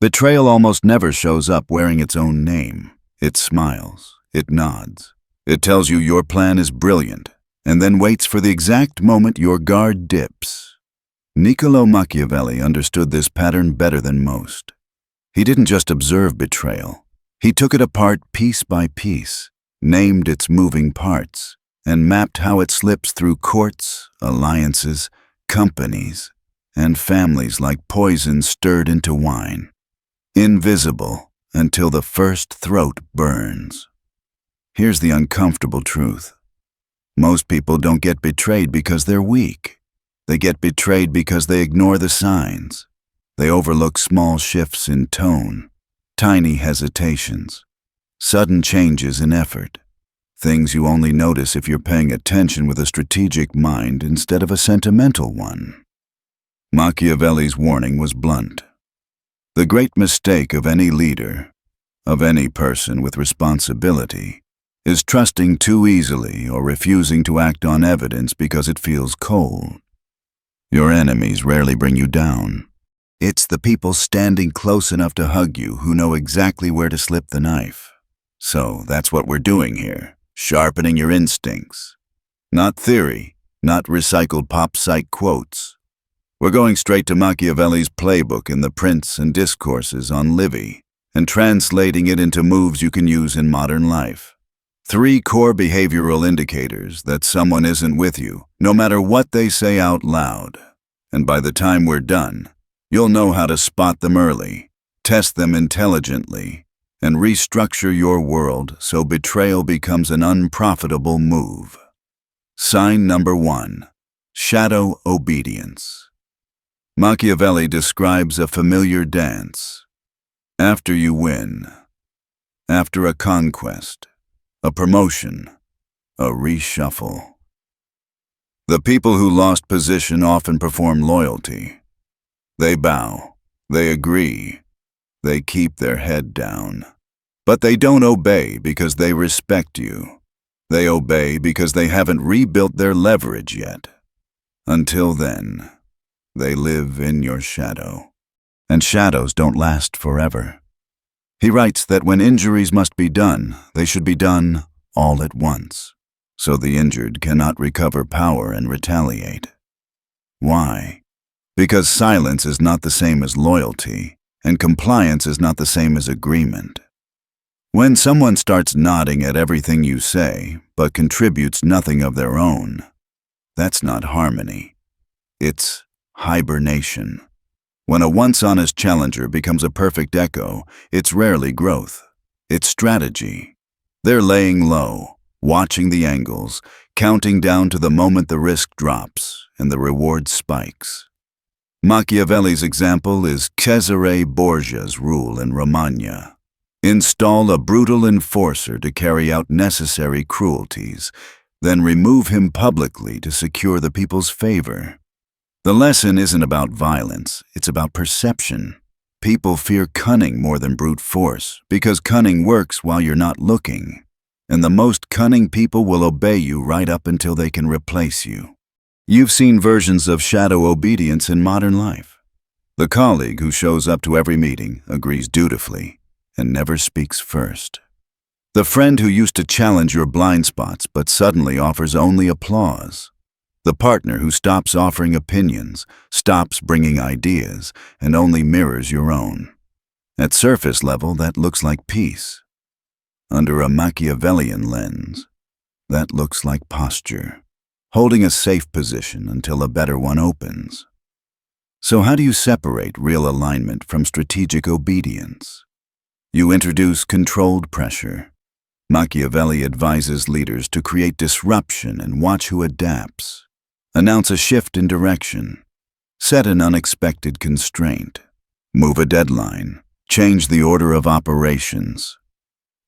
Betrayal almost never shows up wearing its own name. It smiles, it nods, it tells you your plan is brilliant, and then waits for the exact moment your guard dips. Niccolo Machiavelli understood this pattern better than most. He didn't just observe betrayal. He took it apart piece by piece, named its moving parts, and mapped how it slips through courts, alliances, companies, and families like poison stirred into wine. Invisible until the first throat burns. Here's the uncomfortable truth. Most people don't get betrayed because they're weak. They get betrayed because they ignore the signs. They overlook small shifts in tone, tiny hesitations, sudden changes in effort, things you only notice if you're paying attention with a strategic mind instead of a sentimental one. Machiavelli's warning was blunt. The great mistake of any leader, of any person with responsibility, is trusting too easily or refusing to act on evidence because it feels cold. Your enemies rarely bring you down. It's the people standing close enough to hug you who know exactly where to slip the knife. So that's what we're doing here, sharpening your instincts. Not theory, not recycled pop-psych quotes. We're going straight to Machiavelli's playbook in the Prince and Discourses on Livy, and translating it into moves you can use in modern life. 3 core behavioral indicators that someone isn't with you, no matter what they say out loud. And by the time we're done, you'll know how to spot them early, test them intelligently, and restructure your world so betrayal becomes an unprofitable move. Sign number 1. Shadow obedience. Machiavelli describes a familiar dance. After you win, after a conquest, a promotion, a reshuffle. The people who lost position often perform loyalty. They bow, they agree, they keep their head down. But they don't obey because they respect you. They obey because they haven't rebuilt their leverage yet. Until then, they live in your shadow. And shadows don't last forever. He writes that when injuries must be done, they should be done all at once, so the injured cannot recover power and retaliate. Why? Because silence is not the same as loyalty, and compliance is not the same as agreement. When someone starts nodding at everything you say, but contributes nothing of their own, that's not harmony. It's hibernation. When a once-honest challenger becomes a perfect echo, it's rarely growth. It's strategy. They're laying low, watching the angles, counting down to the moment the risk drops and the reward spikes. Machiavelli's example is Cesare Borgia's rule in Romagna. Install a brutal enforcer to carry out necessary cruelties, then remove him publicly to secure the people's favor. The lesson isn't about violence, it's about perception. People fear cunning more than brute force, because cunning works while you're not looking. And the most cunning people will obey you right up until they can replace you. You've seen versions of shadow obedience in modern life. The colleague who shows up to every meeting, agrees dutifully, and never speaks first. The friend who used to challenge your blind spots but suddenly offers only applause. The partner who stops offering opinions, stops bringing ideas, and only mirrors your own. At surface level, that looks like peace. Under a Machiavellian lens, that looks like posture, holding a safe position until a better one opens. So how do you separate real alignment from strategic obedience? You introduce controlled pressure. Machiavelli advises leaders to create disruption and watch who adapts. Announce a shift in direction. Set an unexpected constraint. Move a deadline. Change the order of operations.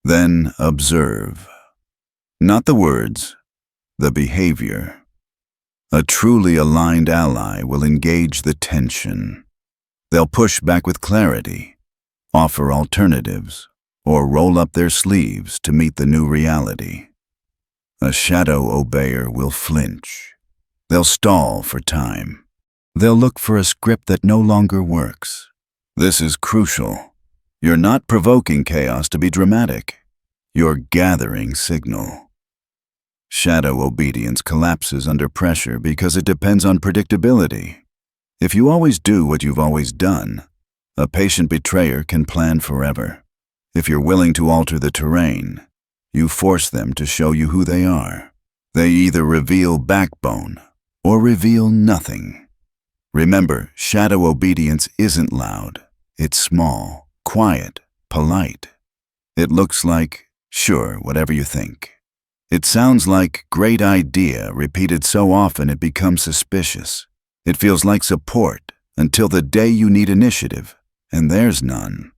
Then observe. Not the words, the behavior. A truly aligned ally will engage the tension. They'll push back with clarity, offer alternatives, or roll up their sleeves to meet the new reality. A shadow obeyer will flinch. They'll stall for time. They'll look for a script that no longer works. This is crucial. You're not provoking chaos to be dramatic. You're gathering signal. Shadow obedience collapses under pressure because it depends on predictability. If you always do what you've always done, a patient betrayer can plan forever. If you're willing to alter the terrain, you force them to show you who they are. They either reveal backbone or reveal nothing. Remember, shadow obedience isn't loud. It's small, quiet, polite. It looks like, sure, whatever you think. It sounds like great idea repeated so often it becomes suspicious. It feels like support until the day you need initiative, and there's none.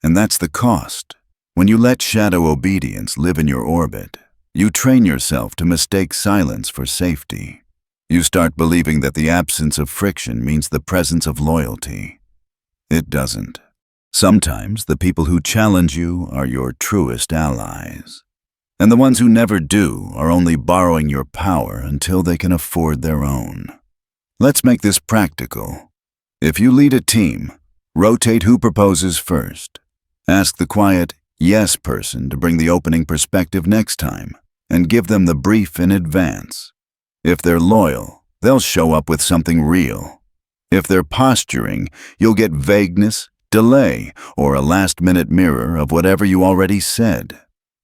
And that's the cost. When you let shadow obedience live in your orbit, you train yourself to mistake silence for safety. You start believing that the absence of friction means the presence of loyalty. It doesn't. Sometimes the people who challenge you are your truest allies. And the ones who never do are only borrowing your power until they can afford their own. Let's make this practical. If you lead a team, rotate who proposes first. Ask the quiet yes person to bring the opening perspective next time, and give them the brief in advance. If they're loyal, they'll show up with something real. If they're posturing, you'll get vagueness, delay, or a last-minute mirror of whatever you already said.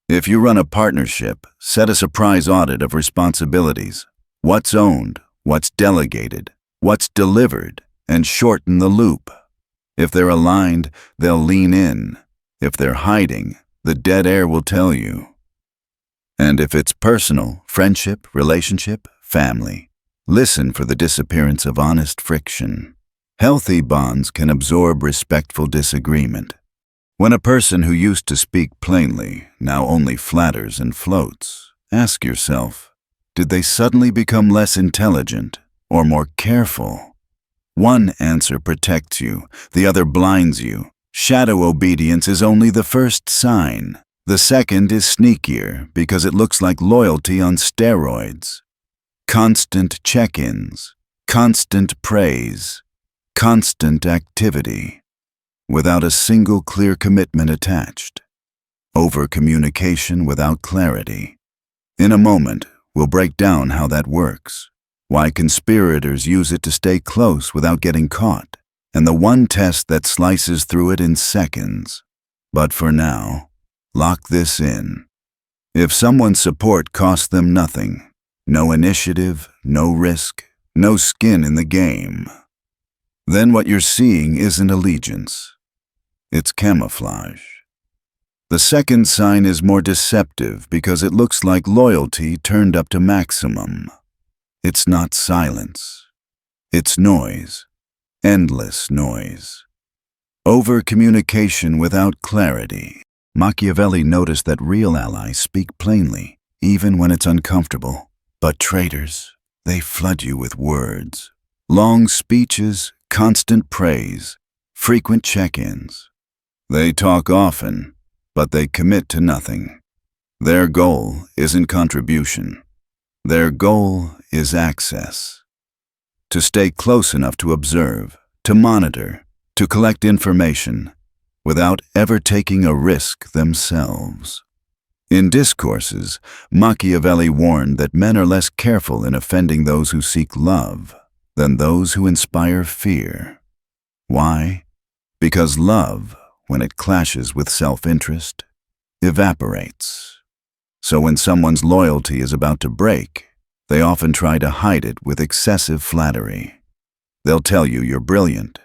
If you run a partnership, set a surprise audit of responsibilities. What's owned, what's delegated, what's delivered, and shorten the loop. If they're aligned, they'll lean in. If they're hiding, the dead air will tell you. And if it's personal, friendship, relationship, family, listen for the disappearance of honest friction. Healthy bonds can absorb respectful disagreement. When a person who used to speak plainly now only flatters and floats, ask yourself, did they suddenly become less intelligent or more careful? One answer protects you, the other blinds you. Shadow obedience is only the first sign. The second is sneakier because it looks like loyalty on steroids. Constant check-ins, constant praise, constant activity, without a single clear commitment attached. Overcommunication without clarity. In a moment, we'll break down how that works, why conspirators use it to stay close without getting caught, and the one test that slices through it in seconds. But for now, lock this in. If someone's support costs them nothing, no initiative, no risk, no skin in the game, then what you're seeing isn't allegiance. It's camouflage. The second sign is more deceptive because it looks like loyalty turned up to maximum. It's not silence. It's noise. Endless noise. Overcommunication without clarity. Machiavelli noticed that real allies speak plainly, even when it's uncomfortable. But traitors, they flood you with words. Long speeches, constant praise, frequent check-ins. They talk often, but they commit to nothing. Their goal isn't contribution. Their goal is access. To stay close enough to observe, to monitor, to collect information, without ever taking a risk themselves. In discourses, Machiavelli warned that men are less careful in offending those who seek love than those who inspire fear. Why? Because love, when it clashes with self-interest, evaporates. So when someone's loyalty is about to break, they often try to hide it with excessive flattery. They'll tell you you're brilliant,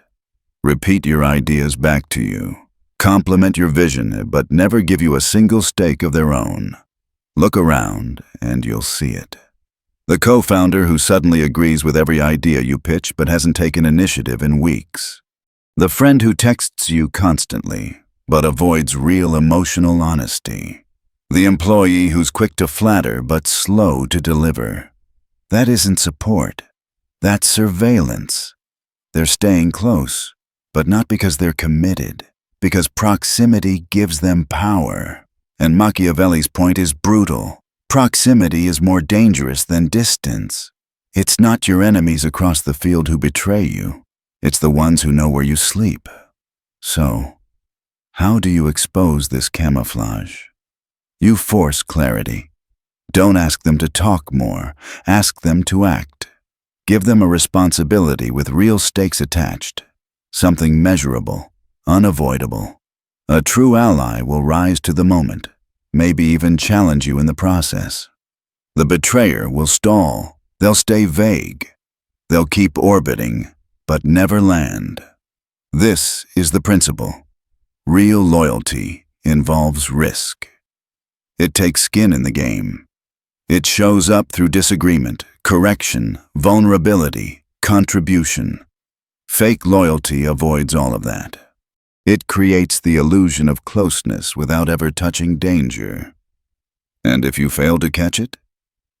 repeat your ideas back to you, compliment your vision, but never give you a single stake of their own. Look around and you'll see it. The co-founder who suddenly agrees with every idea you pitch but hasn't taken initiative in weeks. The friend who texts you constantly but avoids real emotional honesty. The employee who's quick to flatter but slow to deliver. That isn't support. That's surveillance. They're staying close, but not because they're committed, because proximity gives them power. And Machiavelli's point is brutal. Proximity is more dangerous than distance. It's not your enemies across the field who betray you. It's the ones who know where you sleep. So, how do you expose this camouflage? You force clarity. Don't ask them to talk more, ask them to act. Give them a responsibility with real stakes attached, something measurable, unavoidable. A true ally will rise to the moment, maybe even challenge you in the process. The betrayer will stall, they'll stay vague. They'll keep orbiting, but never land. This is the principle. Real loyalty involves risk. It takes skin in the game. It shows up through disagreement, correction, vulnerability, contribution. Fake loyalty avoids all of that. It creates the illusion of closeness without ever touching danger. And if you fail to catch it,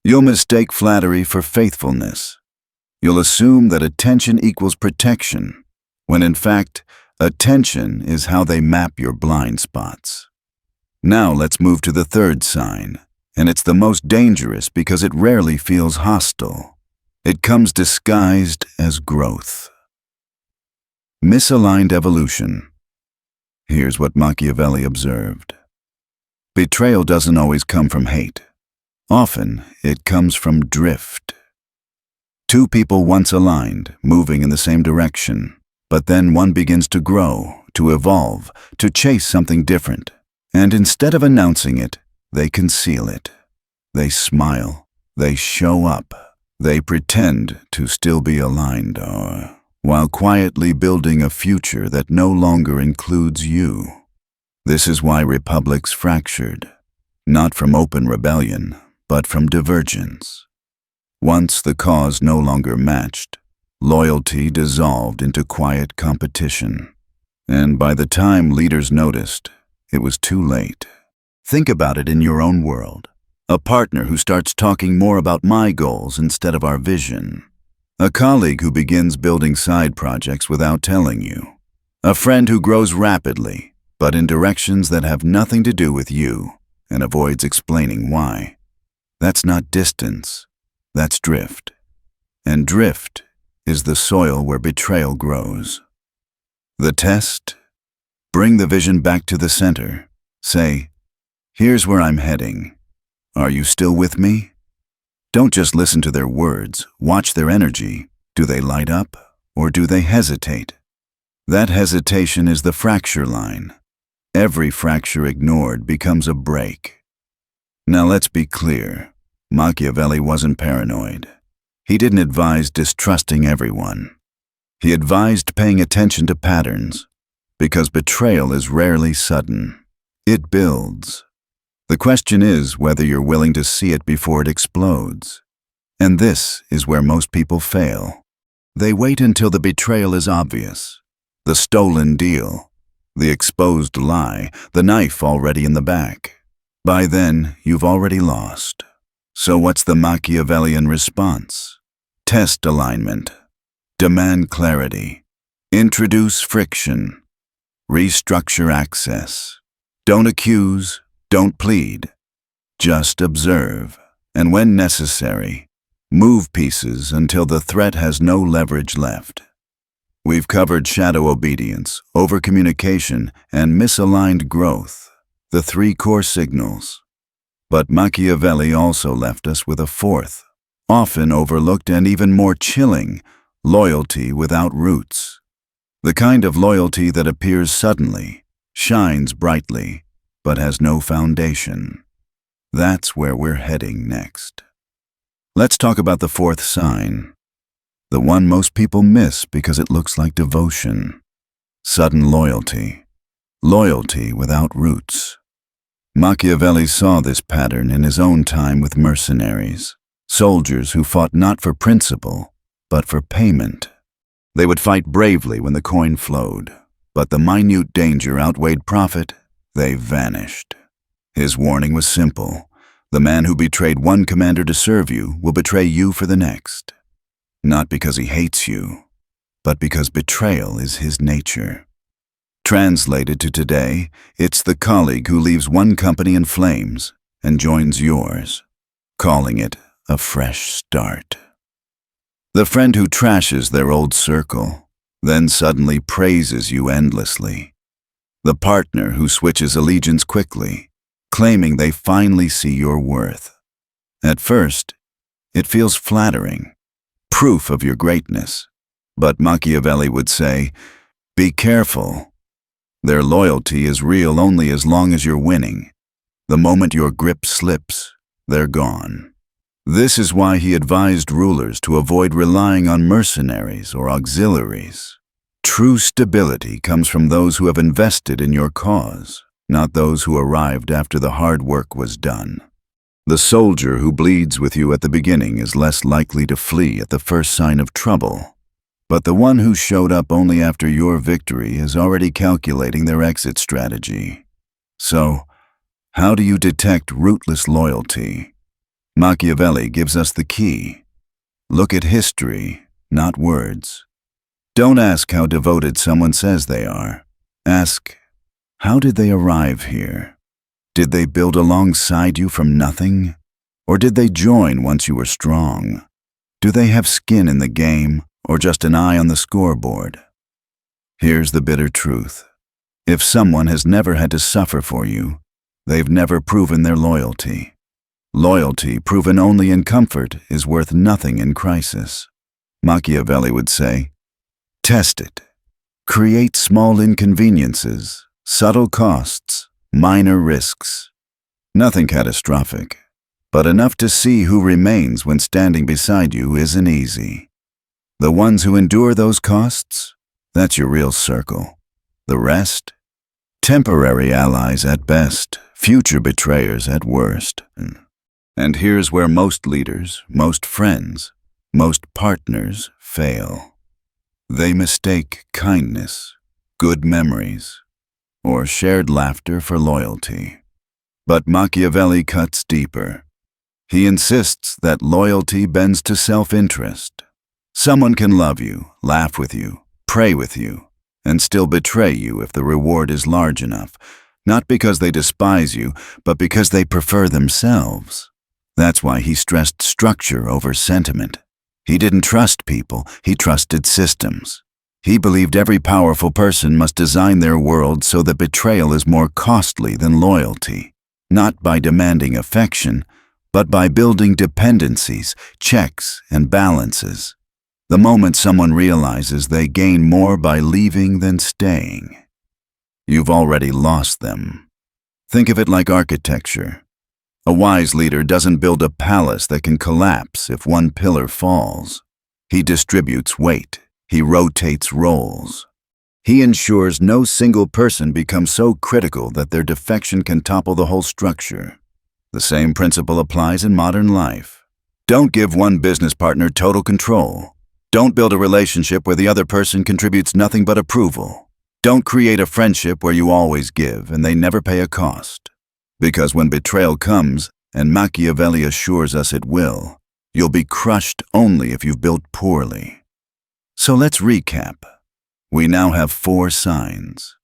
you'll mistake flattery for faithfulness. You'll assume that attention equals protection, when in fact, attention is how they map your blind spots. Now let's move to the third sign, and it's the most dangerous because it rarely feels hostile. It comes disguised as growth. Misaligned evolution. Here's what Machiavelli observed. Betrayal doesn't always come from hate. Often, it comes from drift. Two people once aligned, moving in the same direction, but then one begins to grow, to evolve, to chase something different. And instead of announcing it, they conceal it. They smile. They show up. They pretend to still be aligned, while quietly building a future that no longer includes you. This is why republics fractured, not from open rebellion, but from divergence. Once the cause no longer matched, loyalty dissolved into quiet competition. And by the time leaders noticed, it was too late. Think about it in your own world. A partner who starts talking more about my goals instead of our vision. A colleague who begins building side projects without telling you. A friend who grows rapidly, but in directions that have nothing to do with you, and avoids explaining why. That's not distance, that's drift. And drift is the soil where betrayal grows. The test? Bring the vision back to the center. Say, here's where I'm heading. Are you still with me? Don't just listen to their words, watch their energy. Do they light up, or do they hesitate? That hesitation is the fracture line. Every fracture ignored becomes a break. Now let's be clear, Machiavelli wasn't paranoid. He didn't advise distrusting everyone. He advised paying attention to patterns, because betrayal is rarely sudden. It builds. The question is whether you're willing to see it before it explodes. And this is where most people fail. They wait until the betrayal is obvious. The stolen deal, the exposed lie, the knife already in the back. By then, you've already lost. So what's the Machiavellian response? Test alignment. Demand clarity. Introduce friction. Restructure access. Don't accuse. Don't plead. Just observe, and when necessary, move pieces until the threat has no leverage left. We've covered shadow obedience, overcommunication, and misaligned growth, the three core signals. But Machiavelli also left us with a fourth, often overlooked and even more chilling, loyalty without roots. The kind of loyalty that appears suddenly, shines brightly, but has no foundation. That's where we're heading next. Let's talk about the fourth sign, the one most people miss because it looks like devotion. Sudden loyalty. Loyalty without roots. Machiavelli saw this pattern in his own time with mercenaries, soldiers who fought not for principle, but for payment. They would fight bravely when the coin flowed, but the minute danger outweighed profit. They vanished. His warning was simple. The man who betrayed one commander to serve you will betray you for the next. Not because he hates you, but because betrayal is his nature. Translated to today, it's the colleague who leaves one company in flames and joins yours, calling it a fresh start. The friend who trashes their old circle, then suddenly praises you endlessly, The partner who switches allegiance quickly, claiming they finally see your worth. At first, it feels flattering, proof of your greatness. But Machiavelli would say, be careful. Their loyalty is real only as long as you're winning. The moment your grip slips, they're gone. This is why he advised rulers to avoid relying on mercenaries or auxiliaries. True stability comes from those who have invested in your cause, not those who arrived after the hard work was done. The soldier who bleeds with you at the beginning is less likely to flee at the first sign of trouble. But the one who showed up only after your victory is already calculating their exit strategy. So, how do you detect rootless loyalty? Machiavelli gives us the key. Look at history, not words. Don't ask how devoted someone says they are. Ask, how did they arrive here? Did they build alongside you from nothing? Or did they join once you were strong? Do they have skin in the game, or just an eye on the scoreboard? Here's the bitter truth. If someone has never had to suffer for you, they've never proven their loyalty. Loyalty proven only in comfort is worth nothing in crisis. Machiavelli would say, test it. Create small inconveniences, subtle costs, minor risks. Nothing catastrophic, but enough to see who remains when standing beside you isn't easy. The ones who endure those costs, that's your real circle. The rest? Temporary allies at best, future betrayers at worst. And here's where most leaders, most friends, most partners fail. They mistake kindness, good memories, or shared laughter for loyalty. But Machiavelli cuts deeper. He insists that loyalty bends to self-interest. Someone can love you, laugh with you, pray with you, and still betray you if the reward is large enough, not because they despise you, but because they prefer themselves. That's why he stressed structure over sentiment. He didn't trust people, he trusted systems. He believed every powerful person must design their world so that betrayal is more costly than loyalty, not by demanding affection, but by building dependencies, checks, and balances. The moment someone realizes they gain more by leaving than staying, you've already lost them. Think of it like architecture. A wise leader doesn't build a palace that can collapse if one pillar falls. He distributes weight. He rotates roles. He ensures no single person becomes so critical that their defection can topple the whole structure. The same principle applies in modern life. Don't give one business partner total control. Don't build a relationship where the other person contributes nothing but approval. Don't create a friendship where you always give and they never pay a cost. Because when betrayal comes, and Machiavelli assures us it will, you'll be crushed only if you've built poorly. So let's recap. We now have 4 signs.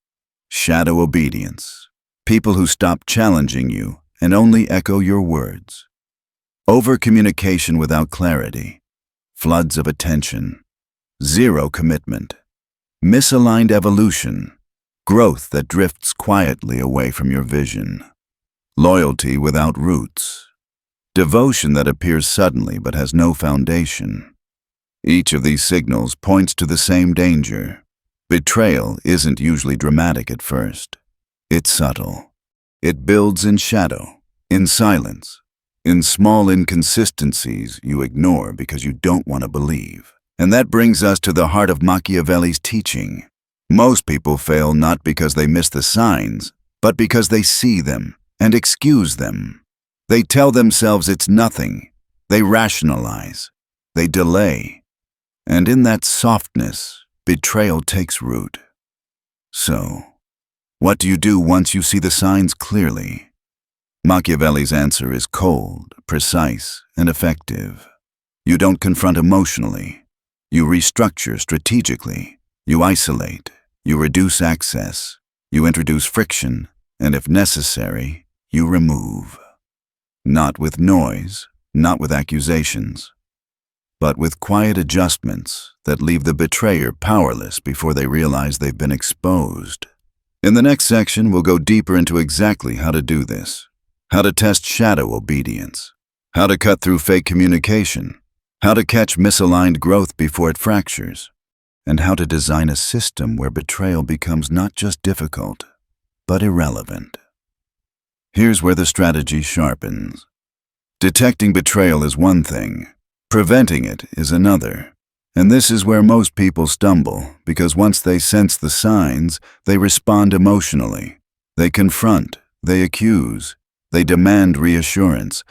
Shadow obedience. People who stop challenging you and only echo your words. Overcommunication without clarity. Floods of attention. Zero commitment. Misaligned evolution. Growth that drifts quietly away from your vision. Loyalty without roots. Devotion that appears suddenly but has no foundation. Each of these signals points to the same danger. Betrayal isn't usually dramatic at first. It's subtle. It builds in shadow, in silence, in small inconsistencies you ignore because you don't want to believe. And that brings us to the heart of Machiavelli's teaching. Most people fail not because they miss the signs, but because they see them and excuse them. They tell themselves it's nothing. They rationalize. They delay. And in that softness, betrayal takes root. So, what do you do once you see the signs clearly? Machiavelli's answer is cold, precise, and effective. You don't confront emotionally. You restructure strategically. You isolate. You reduce access. You introduce friction, and if necessary, you remove. Not with noise, not with accusations, but with quiet adjustments that leave the betrayer powerless before they realize they've been exposed. In the next section, we'll go deeper into exactly how to do this, how to test shadow obedience, how to cut through fake communication, how to catch misaligned growth before it fractures, and how to design a system where betrayal becomes not just difficult, but irrelevant. Here's where the strategy sharpens. Detecting betrayal is one thing, preventing it is another. And this is where most people stumble, because once they sense the signs, they respond emotionally. They confront, they accuse, they demand reassurance.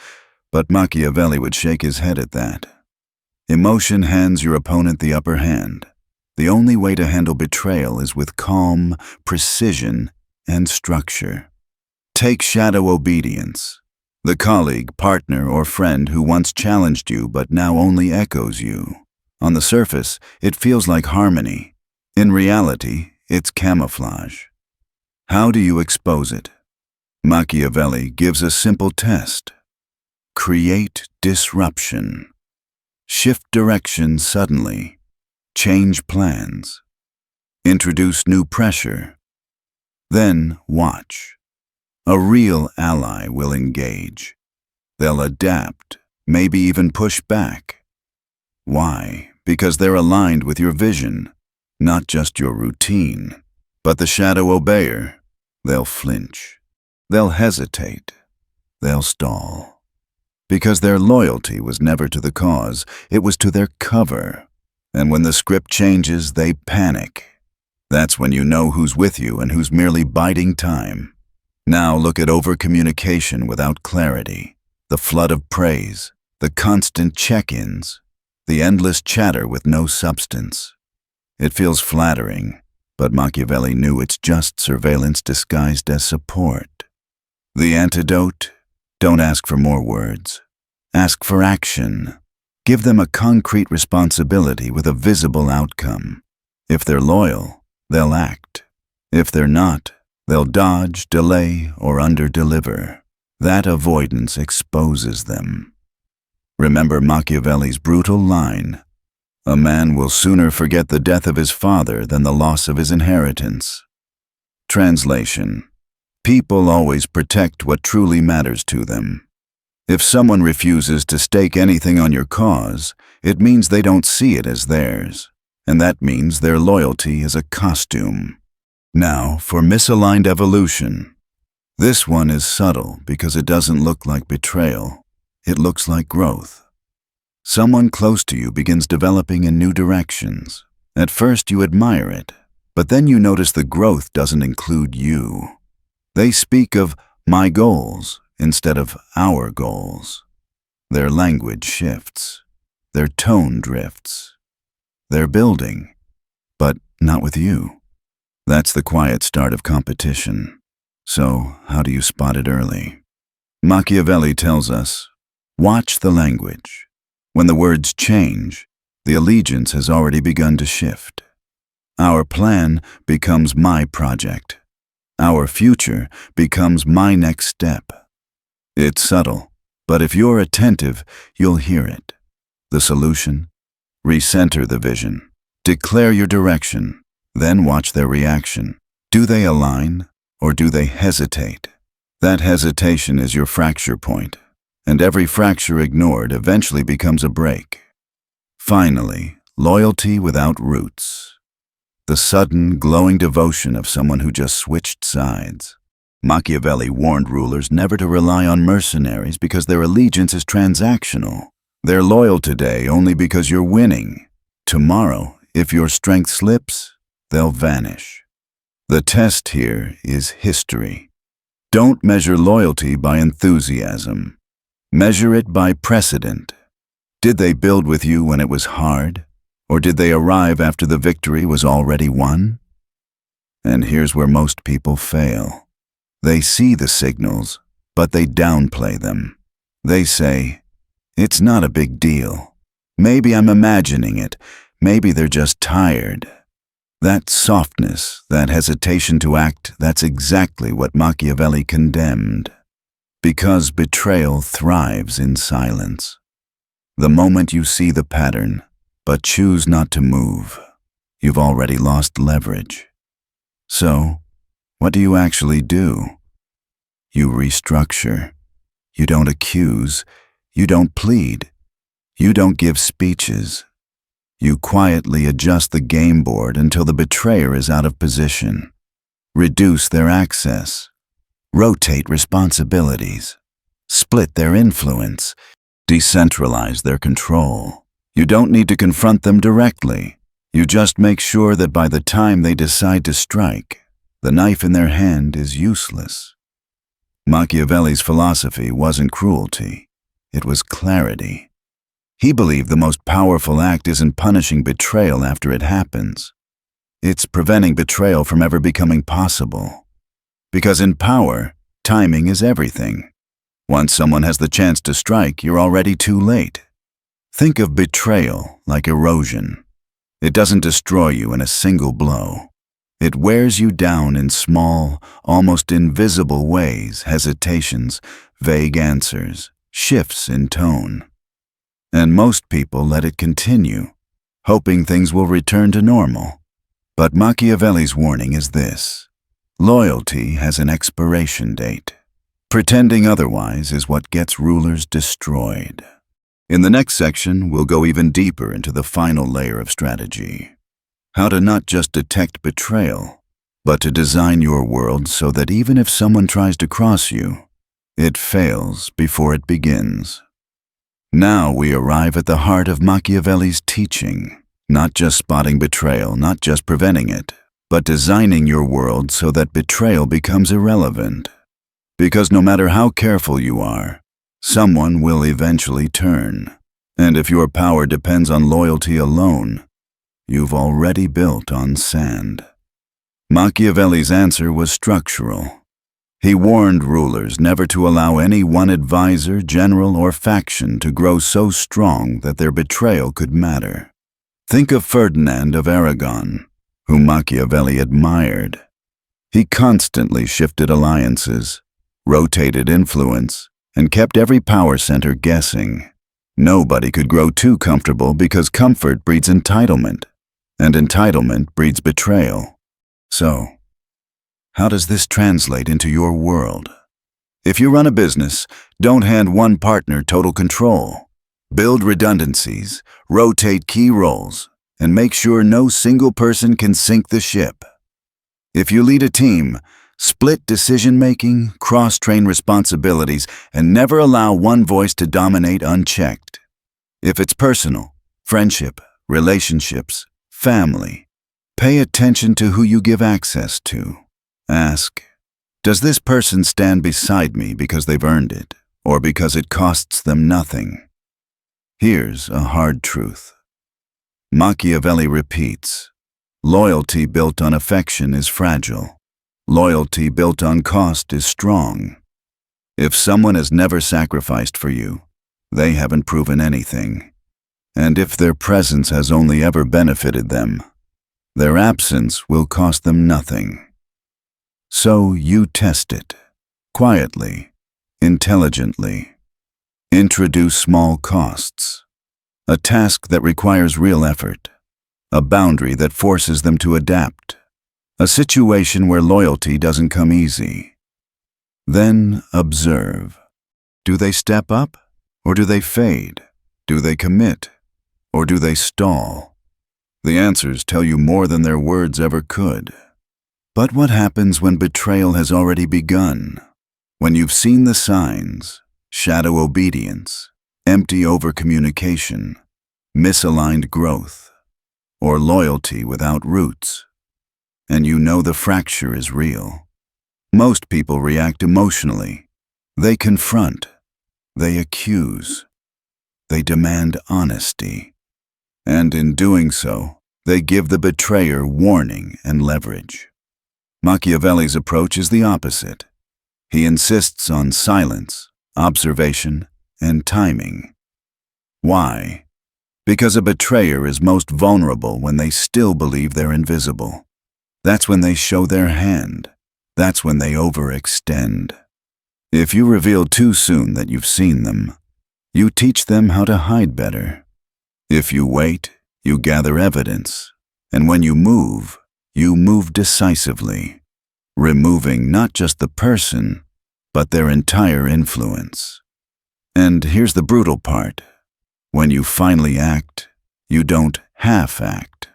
But Machiavelli would shake his head at that. Emotion hands your opponent the upper hand. The only way to handle betrayal is with calm, precision, and structure. Take shadow obedience. The colleague, partner, or friend who once challenged you but now only echoes you. On the surface, it feels like harmony. In reality, it's camouflage. How do you expose it? Machiavelli gives a simple test. Create disruption. Shift direction suddenly. Change plans. Introduce new pressure. Then watch. A real ally will engage. They'll adapt, maybe even push back. Why? Because they're aligned with your vision, not just your routine. But the shadow obeyer, they'll flinch. They'll hesitate. They'll stall. Because their loyalty was never to the cause, it was to their cover. And when the script changes, they panic. That's when you know who's with you and who's merely biding time. Now look at overcommunication without clarity, the flood of praise, the constant check-ins, the endless chatter with no substance. It feels flattering, but Machiavelli knew it's just surveillance disguised as support. The antidote? Don't ask for more words. Ask for action. Give them a concrete responsibility with a visible outcome. If they're loyal, they'll act. If they're not, they'll dodge, delay, or under-deliver. That avoidance exposes them. Remember Machiavelli's brutal line, "A man will sooner forget the death of his father than the loss of his inheritance." Translation: people always protect what truly matters to them. If someone refuses to stake anything on your cause, it means they don't see it as theirs, and that means their loyalty is a costume. Now, for misaligned evolution. This one is subtle because it doesn't look like betrayal. It looks like growth. Someone close to you begins developing in new directions. At first you admire it, but then you notice the growth doesn't include you. They speak of my goals instead of our goals. Their language shifts. Their tone drifts. They're building, but not with you. That's the quiet start of competition. So, how do you spot it early? Machiavelli tells us, watch the language. When the words change, the allegiance has already begun to shift. Our plan becomes my project. Our future becomes my next step. It's subtle, but if you're attentive, you'll hear it. The solution? Recenter the vision. Declare your direction, then watch their reaction. Do they align, or do they hesitate? That hesitation is your fracture point. And every fracture ignored eventually becomes a break. Finally, loyalty without roots. The sudden, glowing devotion of someone who just switched sides. Machiavelli warned rulers never to rely on mercenaries because their allegiance is transactional. They're loyal today only because you're winning. Tomorrow, if your strength slips, they'll vanish. The test here is history. Don't measure loyalty by enthusiasm. Measure it by precedent. Did they build with you when it was hard? Or did they arrive after the victory was already won? And here's where most people fail. They see the signals, but they downplay them. They say, it's not a big deal. Maybe I'm imagining it. Maybe they're just tired. That softness, that hesitation to act, that's exactly what Machiavelli condemned. Because betrayal thrives in silence. The moment you see the pattern, but choose not to move, you've already lost leverage. So, what do you actually do? You restructure. You don't accuse. You don't plead. You don't give speeches. You quietly adjust the game board until the betrayer is out of position. Reduce their access. Rotate responsibilities. Split their influence. Decentralize their control. You don't need to confront them directly. You just make sure that by the time they decide to strike, the knife in their hand is useless. Machiavelli's philosophy wasn't cruelty. It was clarity. He believed the most powerful act isn't punishing betrayal after it happens. It's preventing betrayal from ever becoming possible. Because in power, timing is everything. Once someone has the chance to strike, you're already too late. Think of betrayal like erosion. It doesn't destroy you in a single blow. It wears you down in small, almost invisible ways, hesitations, vague answers, shifts in tone. And most people let it continue, hoping things will return to normal. But Machiavelli's warning is this: loyalty has an expiration date. Pretending otherwise is what gets rulers destroyed. In the next section, we'll go even deeper into the final layer of strategy. How to not just detect betrayal, but to design your world so that even if someone tries to cross you, it fails before it begins. Now we arrive at the heart of Machiavelli's teaching, not just spotting betrayal, not just preventing it, but designing your world so that betrayal becomes irrelevant. Because no matter how careful you are, someone will eventually turn. And if your power depends on loyalty alone, you've already built on sand. Machiavelli's answer was structural. He warned rulers never to allow any one advisor, general, or faction to grow so strong that their betrayal could matter. Think of Ferdinand of Aragon, whom Machiavelli admired. He constantly shifted alliances, rotated influence, and kept every power center guessing. Nobody could grow too comfortable because comfort breeds entitlement, and entitlement breeds betrayal. So, how does this translate into your world? If you run a business, don't hand one partner total control. Build redundancies, rotate key roles, and make sure no single person can sink the ship. If you lead a team, split decision-making, cross-train responsibilities, and never allow one voice to dominate unchecked. If it's personal, friendship, relationships, family, pay attention to who you give access to. Ask, does this person stand beside me because they've earned it, or because it costs them nothing? Here's a hard truth. Machiavelli repeats, loyalty built on affection is fragile. Loyalty built on cost is strong. If someone has never sacrificed for you, they haven't proven anything. And if their presence has only ever benefited them, their absence will cost them nothing. So you test it, quietly, intelligently. Introduce small costs, a task that requires real effort, a boundary that forces them to adapt, a situation where loyalty doesn't come easy. Then observe. Do they step up, or do they fade? Do they commit, or do they stall? The answers tell you more than their words ever could. But what happens when betrayal has already begun? When you've seen the signs, shadow obedience, empty overcommunication, misaligned growth, or loyalty without roots, and you know the fracture is real. Most people react emotionally. They confront, they accuse, they demand honesty. And in doing so, they give the betrayer warning and leverage. Machiavelli's approach is the opposite. He insists on silence, observation, and timing. Why? Because a betrayer is most vulnerable when they still believe they're invisible. That's when they show their hand. That's when they overextend. If you reveal too soon that you've seen them, you teach them how to hide better. If you wait, you gather evidence. And when you move decisively. removing not just the person, but their entire influence. And here's the brutal part. When you finally act, you don't half-act.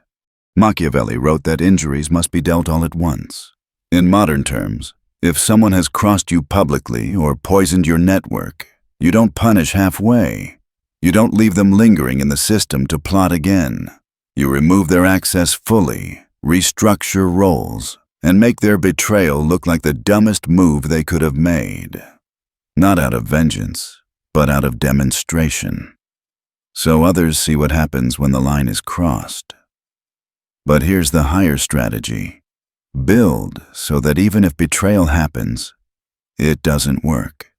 Machiavelli wrote that injuries must be dealt all at once. In modern terms, if someone has crossed you publicly or poisoned your network, you don't punish halfway. You don't leave them lingering in the system to plot again. You remove their access fully, restructure roles, and make their betrayal look like the dumbest move they could have made. Not out of vengeance, but out of demonstration. So others see what happens when the line is crossed. But here's the higher strategy. Build so that even if betrayal happens, it doesn't work.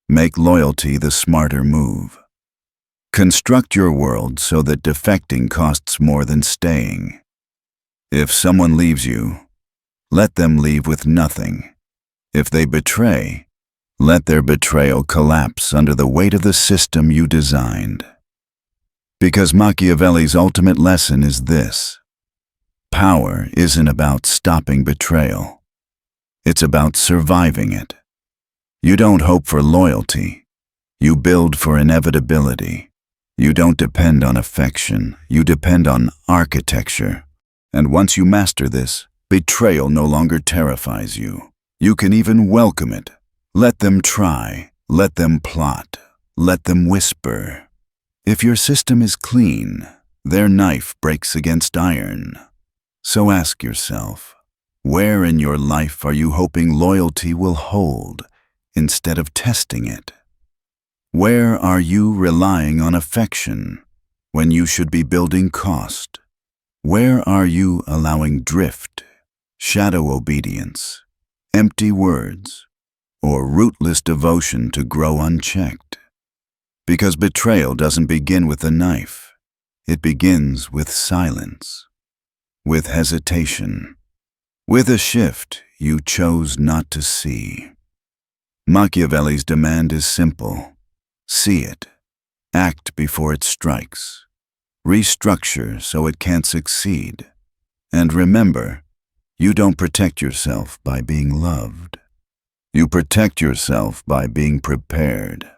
Make loyalty the smarter move. Construct your world so that defecting costs more than staying. If someone leaves you, let them leave with nothing. If they betray, let their betrayal collapse under the weight of the system you designed. Because Machiavelli's ultimate lesson is this: power isn't about stopping betrayal. It's about surviving it. You don't hope for loyalty. You build for inevitability. You don't depend on affection. You depend on architecture. And once you master this, betrayal no longer terrifies you. You can even welcome it. Let them try. Let them plot. Let them whisper. If your system is clean, their knife breaks against iron. So ask yourself, where in your life are you hoping loyalty will hold instead of testing it? Where are you relying on affection when you should be building cost? Where are you allowing drift, shadow obedience, empty words, or rootless devotion to grow unchecked? Because betrayal doesn't begin with a knife. It begins with silence, with hesitation, with a shift you chose not to see. Machiavelli's demand is simple. See it. Act before it strikes. Restructure so it can't succeed. And remember, you don't protect yourself by being loved. You protect yourself by being prepared.